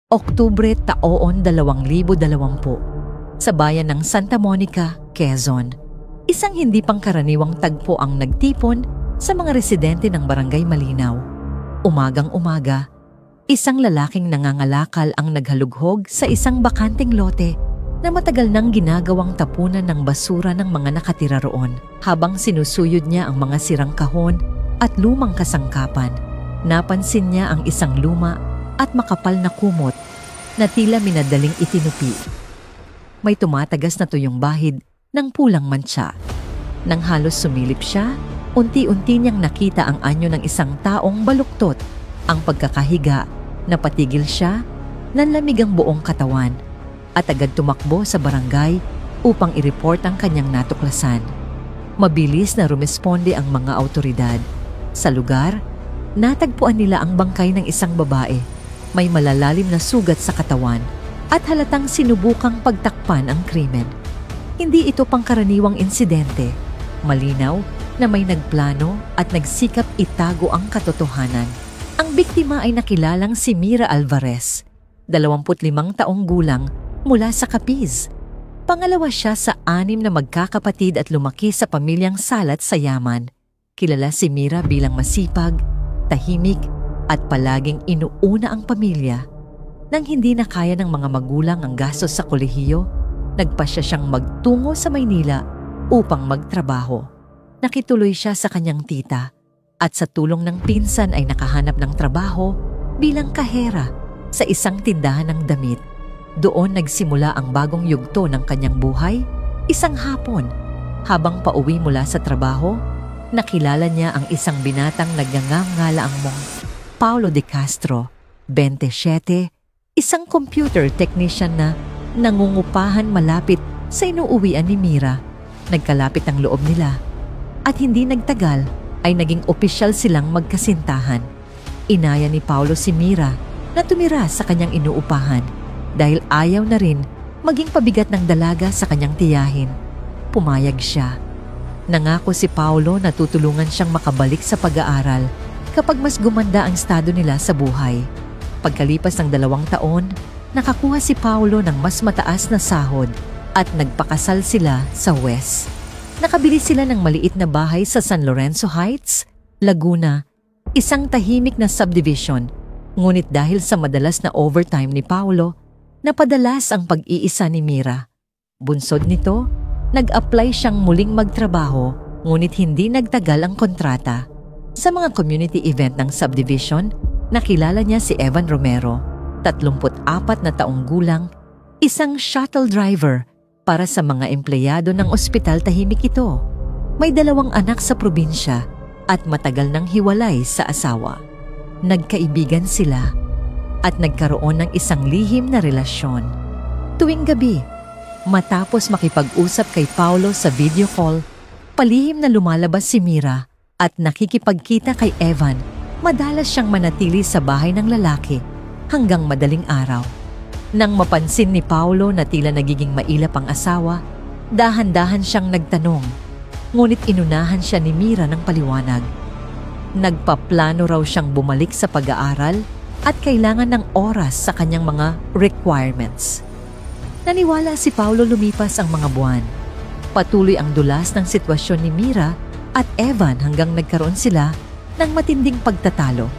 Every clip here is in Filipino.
Oktubre taon 2020, sa bayan ng Santa Monica, Quezon. Isang hindi pangkaraniwang tagpo ang nagtipon sa mga residente ng Barangay Malinaw. Umagang-umaga, isang lalaking nangangalakal ang naghalughog sa isang bakanting lote na matagal nang ginagawang tapunan ng basura ng mga nakatira roon. Habang sinusuyod niya ang mga sirang kahon at lumang kasangkapan, napansin niya ang isang luma at makapal na kumot na tila minadaling itinupi. May tumatagas na tuyong bahid ng pulang mantsa. Nang halos sumilip siya, unti-unti niyang nakita ang anyo ng isang taong baluktot. Ang pagkakahiga, napatigil siya, nanlamig ang buong katawan, at agad tumakbo sa barangay upang i-report ang kanyang natuklasan. Mabilis na rumesponde ang mga awtoridad. Sa lugar, natagpuan nila ang bangkay ng isang babae. May malalalim na sugat sa katawan at halatang sinubukang pagtakpan ang krimen. Hindi ito pangkaraniwang insidente. Malinaw na may nagplano at nagsikap itago ang katotohanan. Ang biktima ay nakilalang si Mira Alvarez, 25 taong gulang, mula sa Capiz. Pangalawa siya sa 6 na magkakapatid at lumaki sa pamilyang salat sa yaman. Kilala si Mira bilang masipag, tahimik, at palaging inuuna ang pamilya. Nang hindi na kaya ng mga magulang ang gastos sa kolehiyo, nagpasya siyang magtungo sa Maynila upang magtrabaho. Nakituloy siya sa kanyang tita at sa tulong ng pinsan ay nakahanap ng trabaho bilang kahera sa isang tindahan ng damit. Doon nagsimula ang bagong yugto ng kanyang buhay. Isang hapon, habang pauwi mula sa trabaho, nakilala niya ang isang binatang nagngangalang Paulo De Castro, 27, isang computer technician na nangungupahan malapit sa inuuwian ni Mira. Nagkalapit ang loob nila at hindi nagtagal ay naging opisyal silang magkasintahan. Inaya ni Paulo si Mira na tumira sa kanyang inuupahan dahil ayaw na rin maging pabigat ng dalaga sa kanyang tiyahin. Pumayag siya. Nangako si Paulo na tutulungan siyang makabalik sa pag-aaral kapag mas gumanda ang estado nila sa buhay. Pagkalipas ng 2 taon, nakakuha si Paulo ng mas mataas na sahod at nagpakasal sila sa West. Nakabili sila ng maliit na bahay sa San Lorenzo Heights, Laguna, isang tahimik na subdivision. Ngunit dahil sa madalas na overtime ni Paulo, napadalas ang pag-iisa ni Mira. Bunsod nito, nag-apply siyang muling magtrabaho, ngunit hindi nagtagal ang kontrata. Sa mga community event ng subdivision, nakilala niya si Evan Romero, 34 na taong gulang, isang shuttle driver para sa mga empleyado ng ospital. Tahimik ito. May 2 anak sa probinsya at matagal nang hiwalay sa asawa. Nagkaibigan sila at nagkaroon ng isang lihim na relasyon. Tuwing gabi, matapos makipag-usap kay Paulo sa video call, palihim na lumalabas si Mira at nakikipagkita kay Evan. Madalas siyang manatili sa bahay ng lalaki hanggang madaling araw. Nang mapansin ni Paulo na tila nagiging mailap ang asawa, dahan-dahan siyang nagtanong. Ngunit inunahan siya ni Mira ng paliwanag. Nagpaplano raw siyang bumalik sa pag-aaral at kailangan ng oras sa kanyang mga requirements. Naniwala si Paulo. Lumipas ang mga buwan. Patuloy ang dulas ng sitwasyon ni Mira at Evan hanggang nagkaroon sila ng matinding pagtatalo.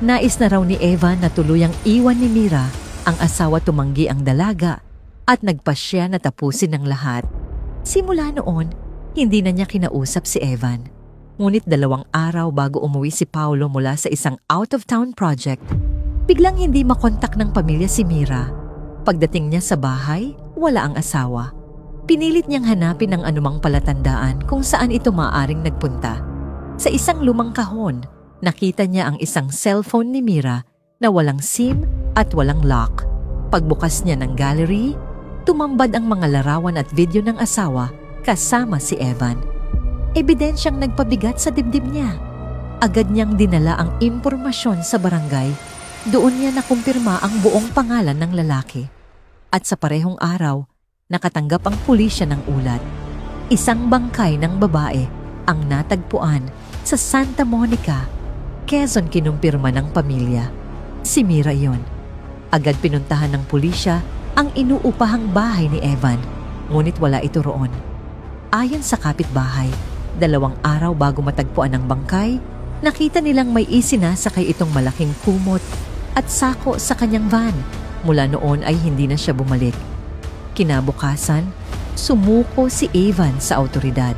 Nais na raw ni Evan na tuluyang iwan ni Mira ang asawa, tumanggi ang dalaga at nagpasya na tapusin ang lahat. Simula noon, hindi na niya kinausap si Evan. Ngunit 2 araw bago umuwi si Paulo mula sa isang out-of-town project, biglang hindi makontak ng pamilya si Mira. Pagdating niya sa bahay, wala ang asawa. Pinilit niyang hanapin ang anumang palatandaan kung saan ito maaaring nagpunta. Sa isang lumang kahon, nakita niya ang isang cellphone ni Mira na walang SIM at walang lock. Pagbukas niya ng gallery, tumambad ang mga larawan at video ng asawa kasama si Evan. Ebidensyang nagpabigat sa dibdib niya. Agad niyang dinala ang impormasyon sa barangay. Doon niya nakumpirma ang buong pangalan ng lalaki. At sa parehong araw, nakatanggap ang pulisya ng ulat. Isang bangkay ng babae ang natagpuan sa Santa Monica, Quezon. Kinumpirma ng pamilya. Si Mira yon. Agad pinuntahan ng pulisya ang inuupahang bahay ni Evan, ngunit wala ito roon. Ayon sa kapitbahay, 2 araw bago matagpuan ang bangkay, nakita nilang may isinasakay itong malaking kumot at sako sa kanyang van. Mula noon ay hindi na siya bumalik. Kinabukasan, sumuko si Evan sa awtoridad.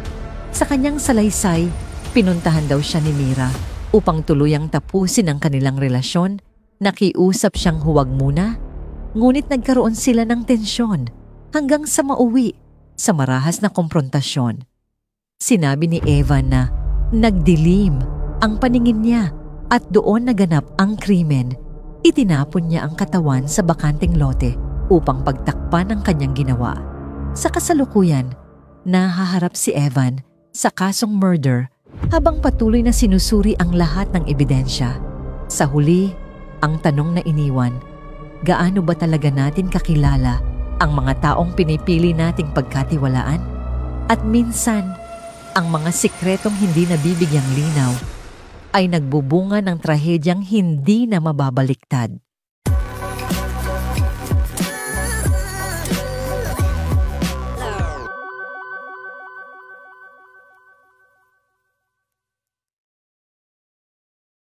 Sa kanyang salaysay, pinuntahan daw siya ni Mira upang tuluyang tapusin ang kanilang relasyon. Nakiusap siyang huwag muna, ngunit nagkaroon sila ng tensyon hanggang sa mauwi sa marahas na komprontasyon. Sinabi ni Evan na nagdilim ang paningin niya at doon naganap ang krimen. Itinapon niya ang katawan sa bakanting lote upang pagtakpan ang kanyang ginawa. Sa kasalukuyan, nahaharap si Evan sa kasong murder habang patuloy na sinusuri ang lahat ng ebidensya. Sa huli, ang tanong na iniwan, gaano ba talaga natin kakilala ang mga taong pinipili nating pagkatiwalaan? At minsan, ang mga sikretong hindi nabibigyang linaw ay nagbubunga ng trahedyang hindi na mababaliktad.